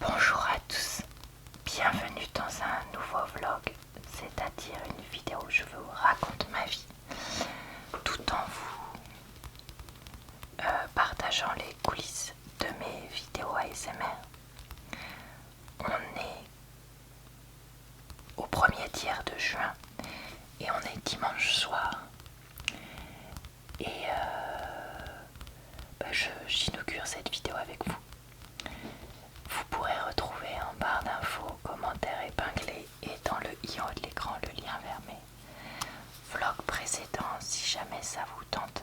Bonjour à tous, bienvenue dans un nouveau vlog, c'est-à-dire une vidéo où je vous raconte ma vie, tout en vous partageant les coulisses de mes vidéos ASMR. On est au premier tiers de juin et on est dimanche soir. Et j'inaugure cette vidéo avec vous. Vous pourrez retrouver en barre d'infos, commentaires épinglés et dans le i en haut de l'écran le lien vers mes vlogs précédents si jamais ça vous tente,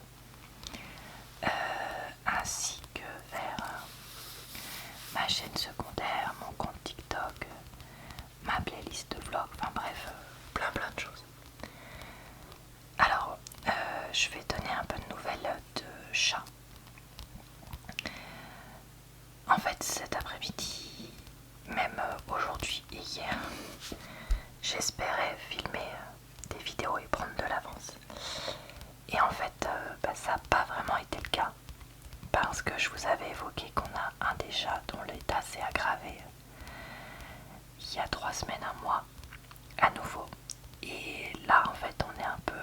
ainsi que vers ma chaîne secondaire, mon compte TikTok, ma playlist de vlogs, enfin bref, plein de choses. Alors, je vais donner un peu de nouvelles de chat. En fait, cet après-midi, même aujourd'hui et hier, j'espérais filmer des vidéos et prendre de l'avance. Et en fait, ça n'a pas vraiment été le cas. Parce que je vous avais évoqué qu'on a un des chats dont l'état s'est aggravé il y a 3 semaines, un mois, à nouveau. Et là, en fait, on est un peu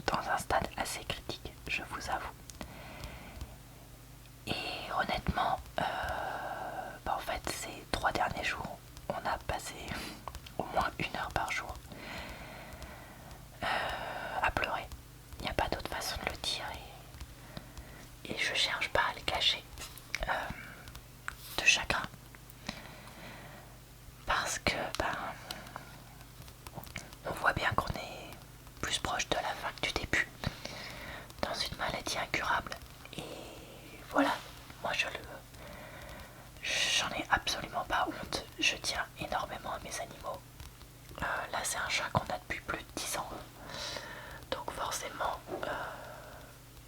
dans un stade assez critique, je vous avoue. Et honnêtement, en fait, ces 3 derniers jours, on a passé au moins 1 heure par jour à pleurer. Il n'y a pas d'autre façon de le dire et je cherche pas à le cacher de chagrin. Parce que on voit bien qu'on est plus proche de la fin que du début dans une maladie incurable. Et voilà, moi j'en ai absolument pas honte. Je tiens énormément à mes animaux. Là c'est un chat qu'on a depuis plus de 10 ans. Donc forcément,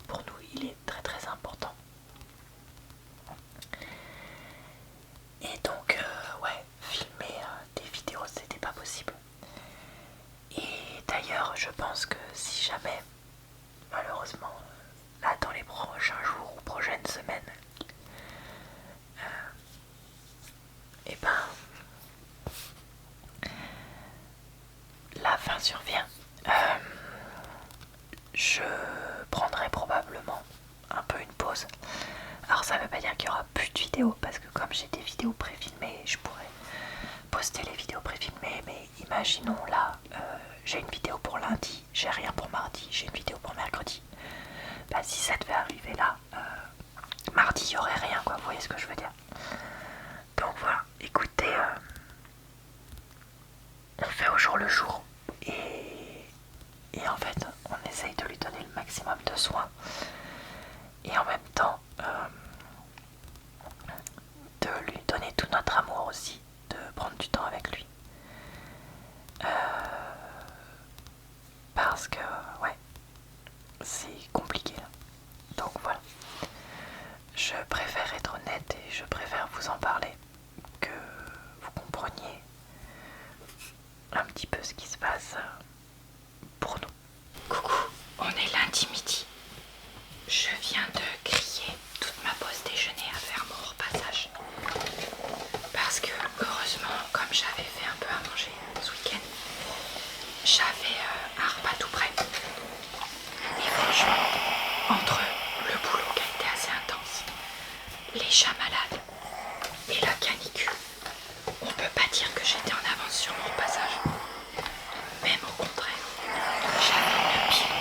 pour nous il est très important. Et donc filmer des vidéos c'était pas possible. Et d'ailleurs je pense que si jamais, malheureusement, là dans les prochains jours ou prochaines semaines, la fin survient, je prendrai probablement un peu une pause. Alors ça veut pas dire qu'il y aura plus de vidéos, parce que comme j'ai des vidéos préfilmées, je pourrais poster les vidéos préfilmées. Mais imaginons là, j'ai une vidéo pour lundi, j'ai rien pour mardi, j'ai une vidéo pour mercredi. Si ça devait arriver là, mardi il y aurait rien quoi, vous voyez ce que je veux dire. Donc voilà, écoutez, on fait au jour le jour et en fait on essaye de lui donner le maximum de soins et en même temps de lui donner tout notre amour aussi, de prendre du temps avec lui, parce que c'est compliqué là. Donc voilà, je préfère être honnête et je préfère vous en parler, que vous compreniez un petit peu ce qui se passe pour nous. Coucou, on est lundi midi. Je viens de griller toute ma pause déjeuner à faire mon repassage. Parce que heureusement, comme j'avais fait un peu à manger ce week-end, j'avais un repas tout prêt. Et franchement, entre le boulot qui a été assez intense, les chats malades et la canicule, on peut pas dire que j'étais en avance sur mon repassage. Même au contraire, j'avais une pile,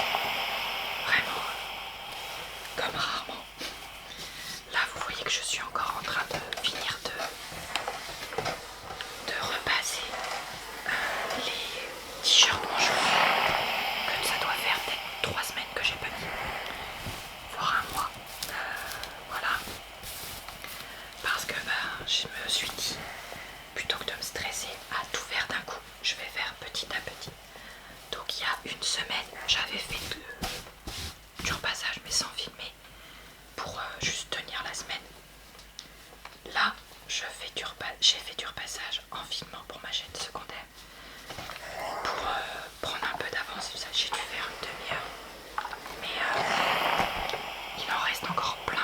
vraiment comme rarement. Là vous voyez que je suis encore en train de finir de repasser les t-shirts manchots, que ça doit faire peut-être 3 semaines que j'ai pas mis, voire un mois. Voilà, parce que je me suis dit, plutôt que de me stresser à tout faire d'un coup, je vais faire petit à petit. Donc il y a 1 semaine, j'avais fait du repassage mais sans filmer, pour juste tenir la semaine. Là, j'ai fait du repassage en filmant pour ma chaîne secondaire, pour prendre un peu d'avance. J'ai dû faire 1 demi-heure, mais il en reste encore plein.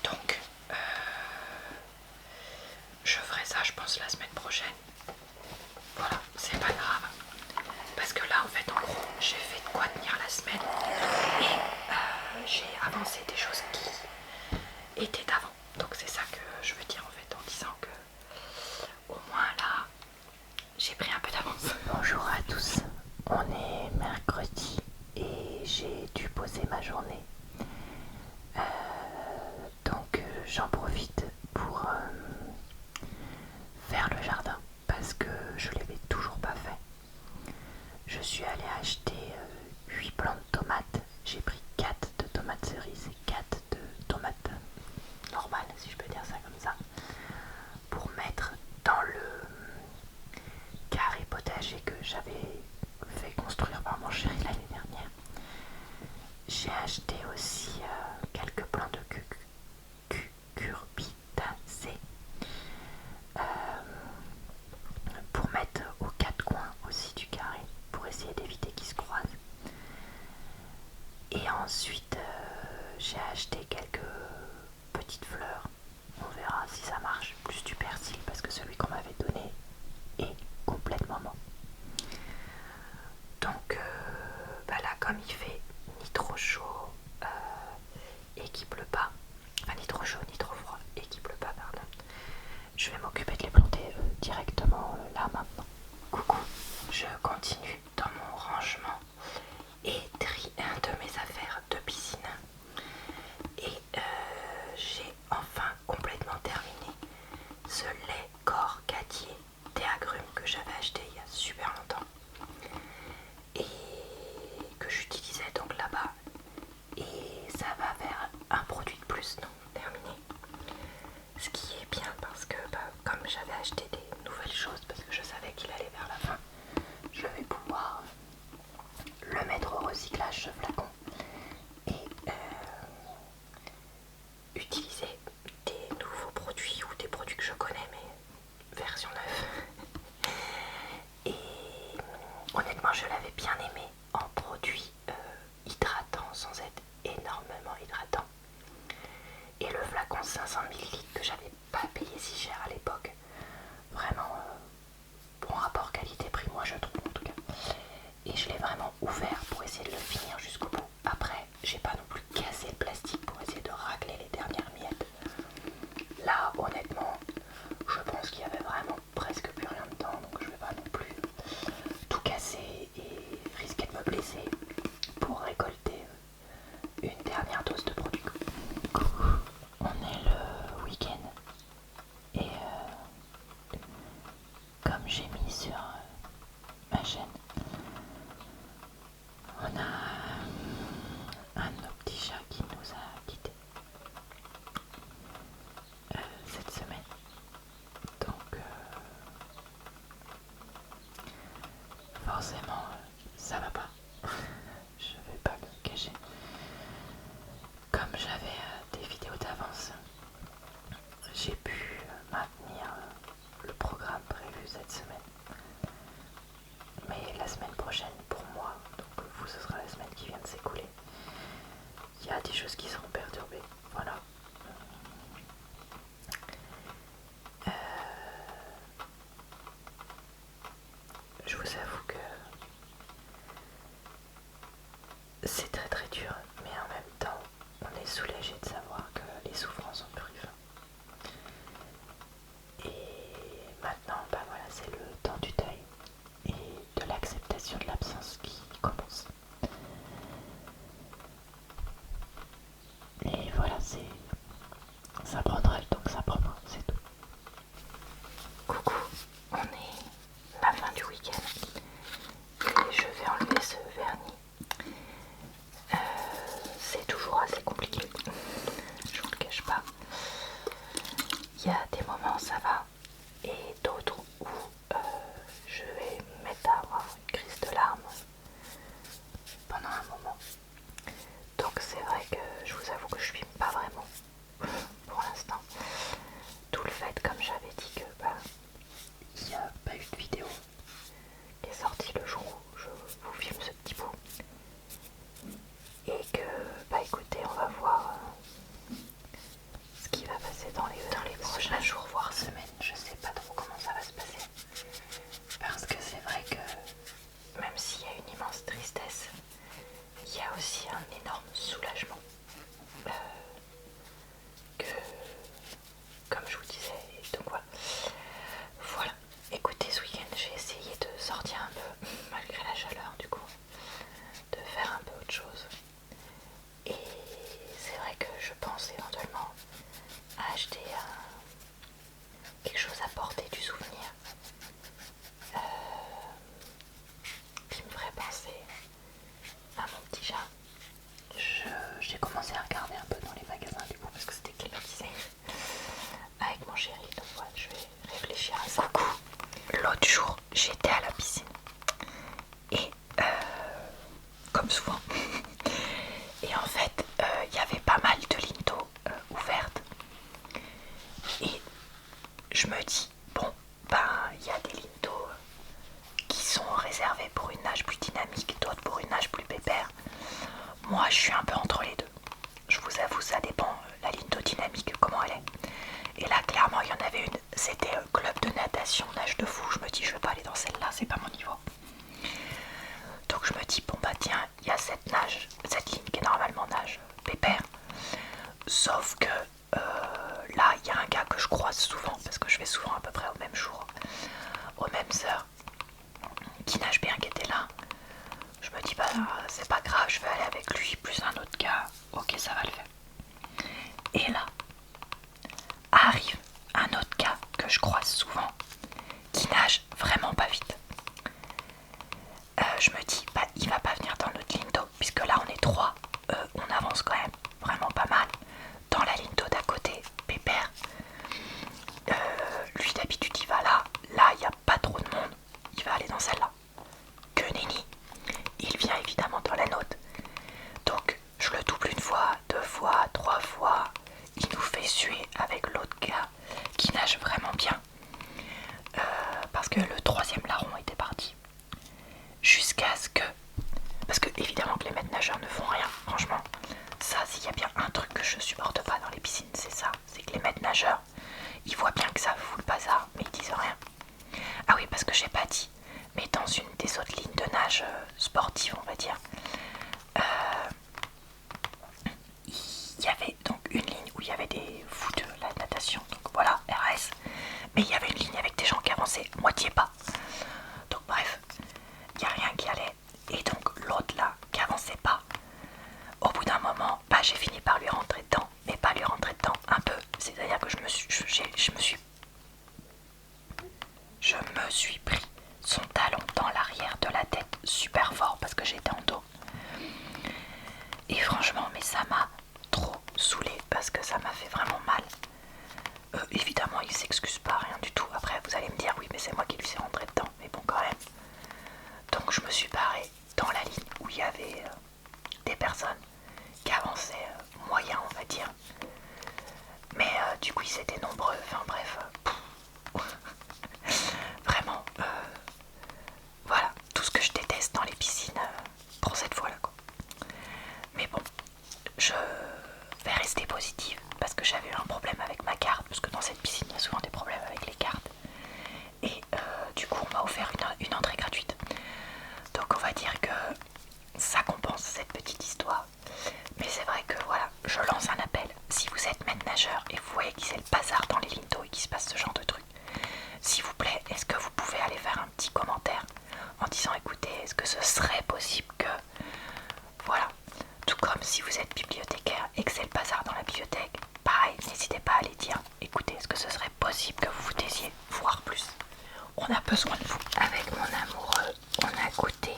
Donc pense la semaine prochaine. Voilà, c'est pas grave. Parce que là, en fait, en gros, j'ai fait de quoi tenir la semaine. Et j'ai avancé des choses qui étaient avant. Donc c'est ça que je veux dire en fait en disant que au moins là, j'ai pris un peu d'avance. Bonjour à tous, on est mercredi et j'ai dû poser ma journée. Donc j'en profite pour faire le jardin parce que je ne l'avais toujours pas fait. Je suis allée acheter 8 plants de tomates. J'ai pris 4 de tomates cerises et 4 de tomates normales, si je peux dire ça comme ça, pour mettre dans le carré potager que j'avais fait construire par mon chéri l'année dernière. J'ai acheté aussi quelques plants de cucurbitacées pour mettre aux 4 coins aussi du carré pour essayer d'éviter qu'ils se croisent. Et ensuite j'ai acheté quelques petites fleurs. On verra si ça marche. Plus du persil parce que celui qu'on m'avait donné est complètement mort. Donc là comme il fait ni trop chaud et qu'il pleut pas, enfin ni trop chaud ni trop froid et qu'il pleut pas pardon, je vais m'occuper de les planter directement là maintenant. Coucou, je continue dans mon rangement et trie un de mes affaires de piscine. Et j'ai enfin complètement terminé ce lait corps gâtier thé agrumes que j'avais acheté il y a super longtemps et que j'utilisais donc là-bas. Et ça va vers un produit de plus, non terminé. Ce qui est bien parce que comme j'avais acheté des nouvelles choses parce que je savais qu'il allait vers la fin, je vais pouvoir le mettre au recyclage ce flacon et utiliser des nouveaux produits ou des produits que je connais mais version neuve. Et honnêtement je l'avais bien aimé en produit hydratant sans être énormément hydratant. Et le flacon 500 ml que j'avais pas payé si cher à l'époque, vraiment bon rapport qualité-prix moi je trouve en tout cas. Et je l'ai vraiment ouvert pour essayer de le finir jusqu'au bout. Après j'ai pas non plus cassé le plastique pour essayer de racler les dernières miettes. Là honnêtement je pense qu'il y avait vraiment presque plus rien dedans, donc je vais pas non plus tout casser et risquer de me blesser pour récolter une dernière dose de produit. On est le week-end et comme j'ai mis sur ma chaîne, on a un de nos petits chats qui nous a quittés cette semaine. Donc forcément ça va pas. Je vais pas le cacher. Comme j'avais des vidéos d'avance, j'ai pu maintenir le programme prévu cette semaine. Mais la semaine prochaine pour moi, donc vous ce sera la semaine qui vient de s'écouler, il y a des choses qui seront perturbées. Voilà. Je vous avoue que c'est très très dur, mais en même temps on est soulagé de savoir que les souffrances ont pris fin. Et maintenant voilà, c'est le temps du deuil et de l'acceptation de l'absence qui commence. Et voilà, ça prendra le temps que ça prendra, c'est tout. Coucou, on est la fin du week-end et je vais enlever ce vernis. C'est toujours assez compliqué, je vous le cache pas. Il y a des moments ça va et d'autres où je vais me mettre à avoir une crise de larmes pendant un moment. Donc c'est vrai que je vous avoue que je filme pas vraiment pour l'instant. Tout le fait, comme j'avais dit, que il n'y a pas eu de vidéo qui est sorti le jour où je vous filme ce petit bout. Et que écoutez, on va voir ce qui va passer dans les prochains jours voire semaines. jour, j'étais à la piscine. Et comme souvent. Et en fait, il y avait pas mal de linteaux ouvertes. Et je me dis, bon, ben, il y a des linteaux qui sont réservés pour une nage plus dynamique, d'autres pour une nage plus pépère. Moi, je suis un peu entre les deux. Je vous avoue, ça dépend, la linteau dynamique, comment elle est. Et là, clairement, il y en avait une, c'était club de natation, nage de fou. Je me dis, je vais pas aller dans celle-là, c'est pas mon niveau. Donc je me dis, bon bah tiens, il y a cette ligne qui est normalement nage pépère. Sauf que là, il y a un gars que je croise souvent, parce que je vais souvent à peu près au même jour, aux mêmes heures, qui nage bien, qui était là. Je me dis, bah c'est pas grave, je vais aller avec lui, plus un autre gars, ok, ça va le faire. Et là, arrive un autre gars que je croise souvent, qui nage vraiment pas vite. Je me dis, bah il va pas venir dans notre ligne d'eau, puisque là on est trois, on avance quand même vraiment pas mal. Dans la ligne d'eau d'à côté, pépère. Lui d'habitude il va là, il n'y a pas trop de monde, il va aller dans celle-là. Que nenni, il vient évidemment dans la nôtre. Donc je le double une fois, deux fois, trois fois. Il nous fait suer avec l'autre gars qui nage vraiment bien. Parce que le troisième larron était parti. Jusqu'à ce que... Parce que évidemment que les maîtres nageurs ne font rien, franchement. Ça, s'il y a bien un truc que je supporte pas dans les piscines, c'est ça. C'est que les maîtres nageurs, ils voient bien que ça fout le bazar, mais ils disent rien. Ah oui, parce que j'ai pas dit, mais dans une des autres lignes de nage sportive, on va dire, il y avait donc une ligne où il y avait des fous de la natation, donc voilà, RS. Mais il y avait une ligne avec des gens qui avançaient moitié pas. Donc bref, il n'y a rien qui allait. Et donc l'autre là, qui avançait pas, au bout d'un moment, bah, j'ai fini par lui rentrer dedans. Mais pas lui rentrer dedans, un peu. C'est-à-dire que je me suis pris son talon dans l'arrière de la tête super fort parce que j'étais en dos. Et franchement, mais ça m'a trop saoulé parce que ça m'a fait vraiment mal. Évidemment, il s'excuse pas, rien du tout. Après, vous allez me dire, oui, mais c'est moi qui lui suis rentré dedans. Mais bon, quand même. Donc, je me suis barré dans la ligne où il y avait des personnes qui avançaient moyen, on va dire. Mais du coup, ils étaient nombreux. Enfin, bref. Vraiment. Voilà, tout ce que je déteste dans les piscines pour cette fois-là, quoi. Mais bon, je vais rester positive parce que j'avais eu un problème avec ma carte, parce que dans cette piscine il y a souvent des problèmes avec les cartes. Et du coup on m'a offert une entrée gratuite. Donc on va dire que ça compense cette petite histoire. Mais c'est vrai que voilà, je lance un appel. Si vous êtes maître nageur et vous voyez qu'il y a le bazar dans les lignes d'eau et qu'il se passe ce genre de truc, s'il vous plaît, est-ce que vous pouvez aller faire un petit commentaire en disant écoutez, est-ce que ce serait possible que... Voilà. Tout comme si vous êtes bibliothécaire et que c'est le bazar dans la bibliothèque, pareil, n'hésitez pas à aller dire écoutez, est-ce que ce serait possible que vous vous taisiez, voire plus. On a besoin de vous. Avec mon amoureux, on a goûté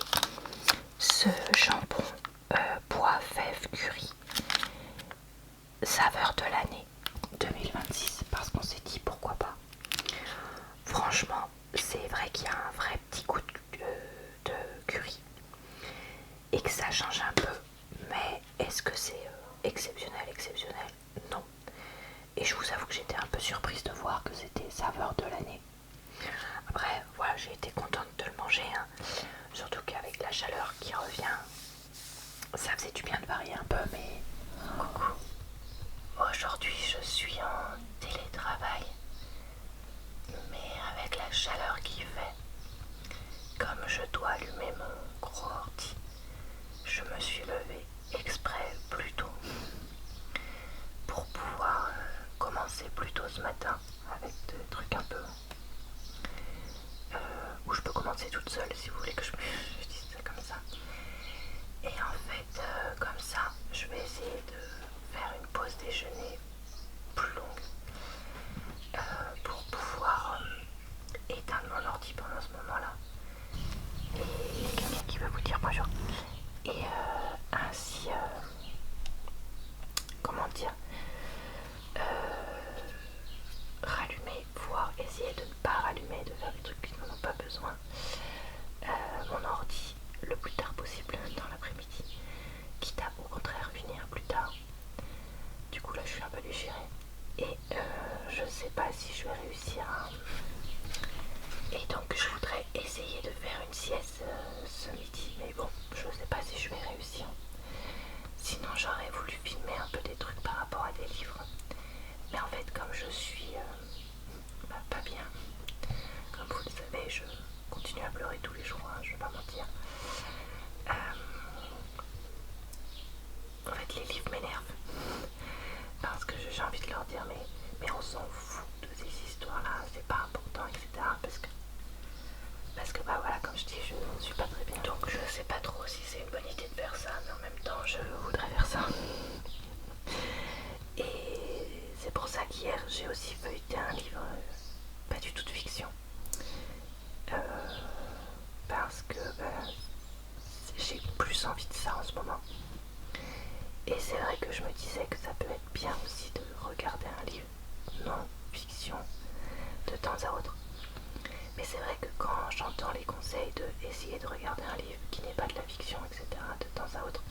ce jambon bois fève curry, saveur de l'année 2026, parce qu'on s'est dit pourquoi pas. Franchement, c'est vrai qu'il y a un vrai petit goût de curry et que ça change un peu, mais est-ce que c'est exceptionnel? Non. Et je vous avoue que j'étais un peu surprise de voir que c'était saveur de l'année. Après, voilà, j'ai été contente de le manger, hein. Surtout qu'avec la chaleur qui revient, ça faisait du bien de varier un peu, mais coucou. Aujourd'hui, je suis en télétravail, mais avec la chaleur qu'il fait, comme je dois allumer mon gros ordi, je me suis levée exprès plus tôt pour pouvoir commencer plus tôt ce matin avec des trucs un peu où je peux commencer toute seule si vous voulez que je dise ça comme ça. Et en fait, comme ça, je vais essayer de faire une pause déjeuner plus longue pour pouvoir éteindre mon ordi pendant ce moment-là. Et il y a quelqu'un qui va vous dire bonjour. Et ainsi, comment dire, rallumer, voire essayer de ne pas rallumer, de faire des trucs qui n'en ont pas besoin. Et donc je voudrais essayer de faire une sieste ce midi, mais bon, je sais pas si je vais réussir. Sinon j'aurais voulu filmer un peu des trucs par rapport à des livres. Mais en fait comme je suis pas bien, comme vous le savez, je continue à pleurer tous les jours, hein, je vais pas mentir. En fait les livres m'énervent. Parce que j'ai envie de leur dire mais on s'en fout de ces histoires là, c'est pas important, etc. Parce que bah voilà, comme je dis, je ne suis pas très bien. Donc je sais pas trop si c'est une bonne idée de faire ça, mais en même temps je voudrais faire ça. Et c'est pour ça qu'hier j'ai aussi feuilleté un livre pas du tout de fiction. Parce que j'ai plus envie de ça en ce moment. Et c'est vrai que je me disais que ça peut être bien aussi de regarder un livre non-fiction de temps à autre. Mais c'est vrai que quand j'entends les conseils de essayer de regarder un livre qui n'est pas de la fiction, etc., de temps à autre,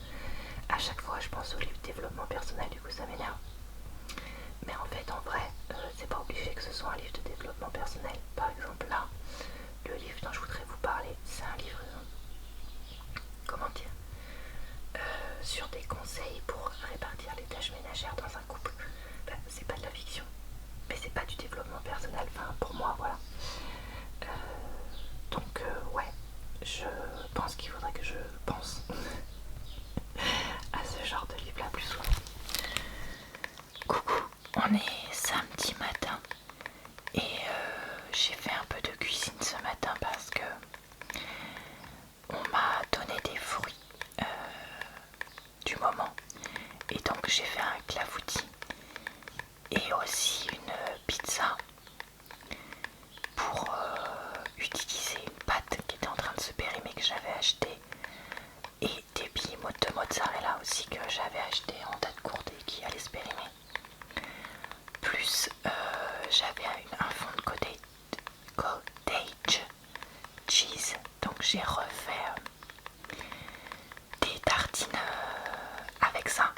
à chaque fois je pense au livre de développement personnel, du coup ça m'énerve. Mais en fait, en vrai, c'est pas obligé que ce soit un livre de développement personnel. Par exemple, là, le livre dont je voudrais vous parler, c'est un livre, comment dire, sur des conseils pour répartir les tâches ménagères dans un couple. Ben, c'est pas de la fiction, mais c'est pas du développement personnel, enfin pour moi, voilà. Donc ouais, je pense qu'il faudrait que je pense à ce genre de livre là plus souvent. Coucou, on est samedi matin et j'ai fait un peu de cuisine ce matin parce que on m'a donné des fruits du moment et donc j'ai fait un clafoutis et aussi une pizza pour utiliser une pâte qui était en train de se périmer que j'avais acheté et des billes de mozzarella aussi que j'avais acheté en date courte et qui allaient se périmer. Plus j'avais un fond de cottage cheese, donc j'ai refait des tartines avec ça.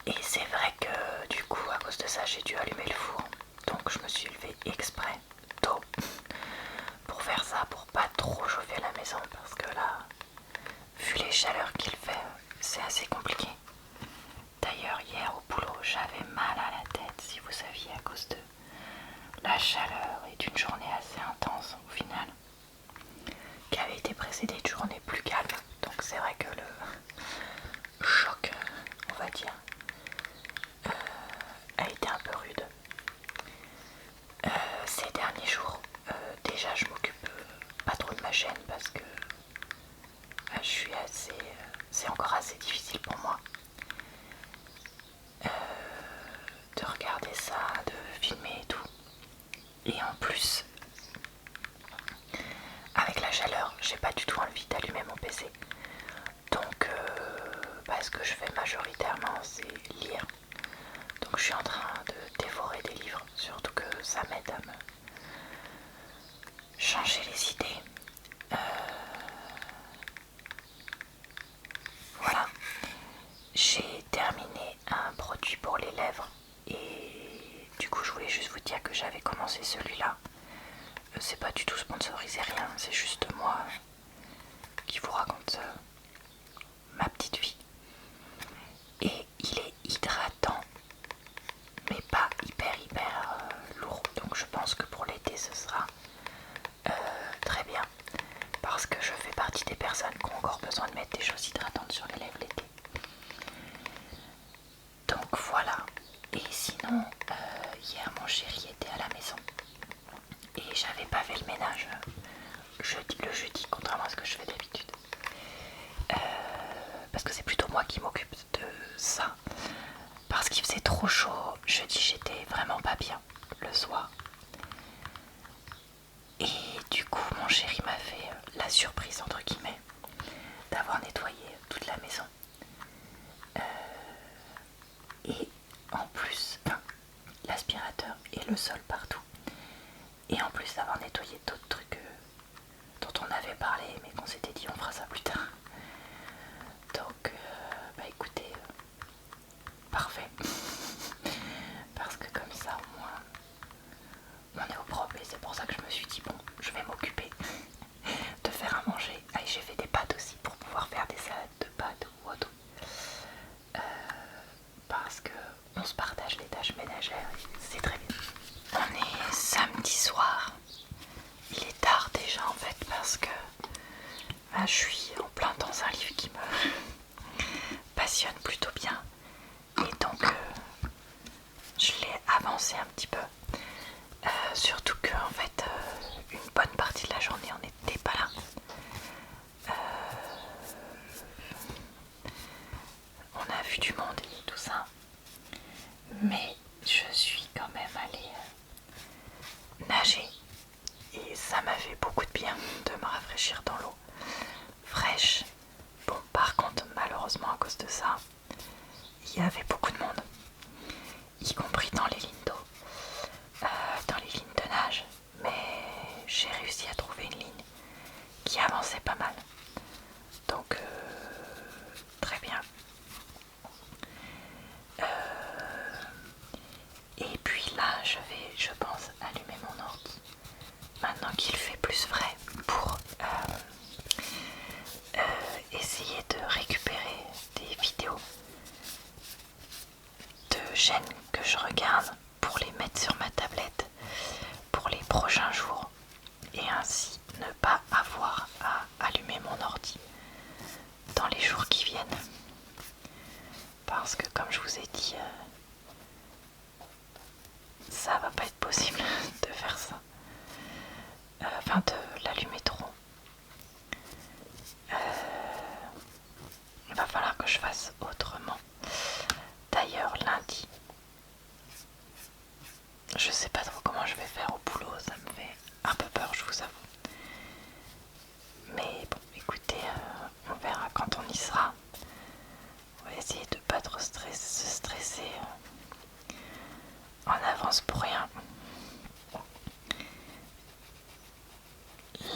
Et c'est vrai que du coup à cause de ça j'ai dû allumer le four, donc je me suis levée exprès tôt pour faire ça, pour pas trop chauffer la maison parce que là, vu les chaleurs qu'il fait, c'est assez compliqué. D'ailleurs hier au boulot j'avais mal à la tête, si vous saviez, à cause de la chaleur et d'une journée assez intense au final, qui avait été précédée d'une journée plus calme. Donc c'est vrai que le choc, on va dire, a été un peu rude. Ces derniers jours, déjà je m'occupe pas trop de ma chaîne parce que je suis assez, c'est encore assez difficile pour moi de regarder ça, de filmer et tout. Et en plus, avec la chaleur, j'ai pas du tout envie d'allumer mon PC. Donc, ce que je fais majoritairement, c'est lire. Donc, je suis en train de dévorer des livres, surtout que ça m'aide à me changer les idées. Voilà. J'ai terminé un produit pour les lèvres et du coup, je voulais juste vous dire que j'avais commencé celui-là. C'est pas du tout sponsorisé, rien, c'est juste moi qui vous raconte ma petite vie. Et il est hydratant, mais pas hyper lourd. Donc je pense que pour l'été ce sera très bien. Parce que je fais partie des personnes qui ont encore besoin de mettre des choses hydratantes sur les lèvres l'été. Donc voilà. Et sinon, hier mon chéri était à la maison. Et j'avais pas fait le ménage le jeudi, contrairement à ce que je fais d'habitude. Parce que c'est plutôt moi qui m'occupe de ça. Parce qu'il faisait trop chaud. Jeudi, j'étais vraiment pas bien le soir. Et du coup, mon chéri m'a fait la surprise, entre guillemets, d'avoir nettoyé toute la maison. Et en plus, l'aspirateur et le sol partout. Et en plus d'avoir nettoyé d'autres trucs dont on avait parlé, mais qu'on s'était dit on fera ça plus tard. Donc, écoutez, parfait. Parce que comme ça, au moins, on est au propre et c'est pour ça que je me suis Surtout que en fait, une bonne partie de la journée, on n'était pas là. On a vu du monde et tout ça. Mais je suis quand même allée nager. Et ça m'a fait beaucoup de bien de me rafraîchir dans l'eau fraîche. Bon, par contre, malheureusement, à cause de ça, il y avait beaucoup de monde, y compris dans les lignes d'eau, dans les lignes de nage. Mais j'ai réussi à trouver une ligne qui avançait pas mal. Donc, très bien. Et puis là, je pense, allumer mon ordi. Maintenant qu'il fait plus frais pour essayer de récupérer des vidéos de chaînes que je regarde pour les mettre sur ma tablette pour les prochains jours et ainsi ne pas avoir à allumer mon ordi dans les jours qui viennent. Parce que comme je vous ai dit, ça va pas être possible de faire ça. Enfin de l'allumer trop. Il va falloir que je fasse autrement. D'ailleurs lundi, je sais pas trop comment je vais faire au boulot, ça me fait un peu peur, je vous avoue. Mais bon, écoutez, on verra quand on y sera. On va essayer de pas trop se stresser en avance pour rien.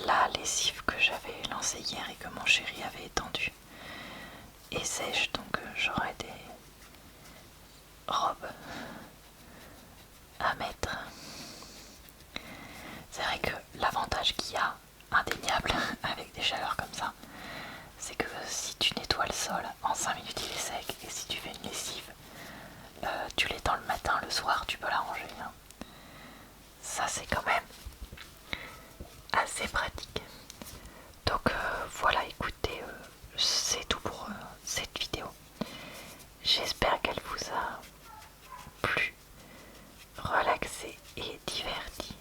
La lessive que j'avais lancée hier et que mon chéri avait étendue est sèche, donc j'aurai des robes à mettre. C'est vrai que l'avantage qu'il y a, indéniable, avec des chaleurs comme ça, c'est que si tu nettoies le sol, en 5 minutes il est sec, et si tu fais une lessive, tu l'étends le matin, le soir, tu peux la ranger. Hein. Ça c'est quand même assez pratique. Donc voilà, écoutez, c'est tout pour cette vidéo. J'espère qu'elle vous a plu, relaxé et diverti.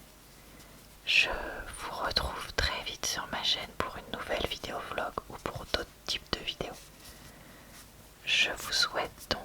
Je vous retrouve très vite sur ma chaîne pour une nouvelle vidéo vlog ou pour d'autres types de vidéos. Je vous souhaite donc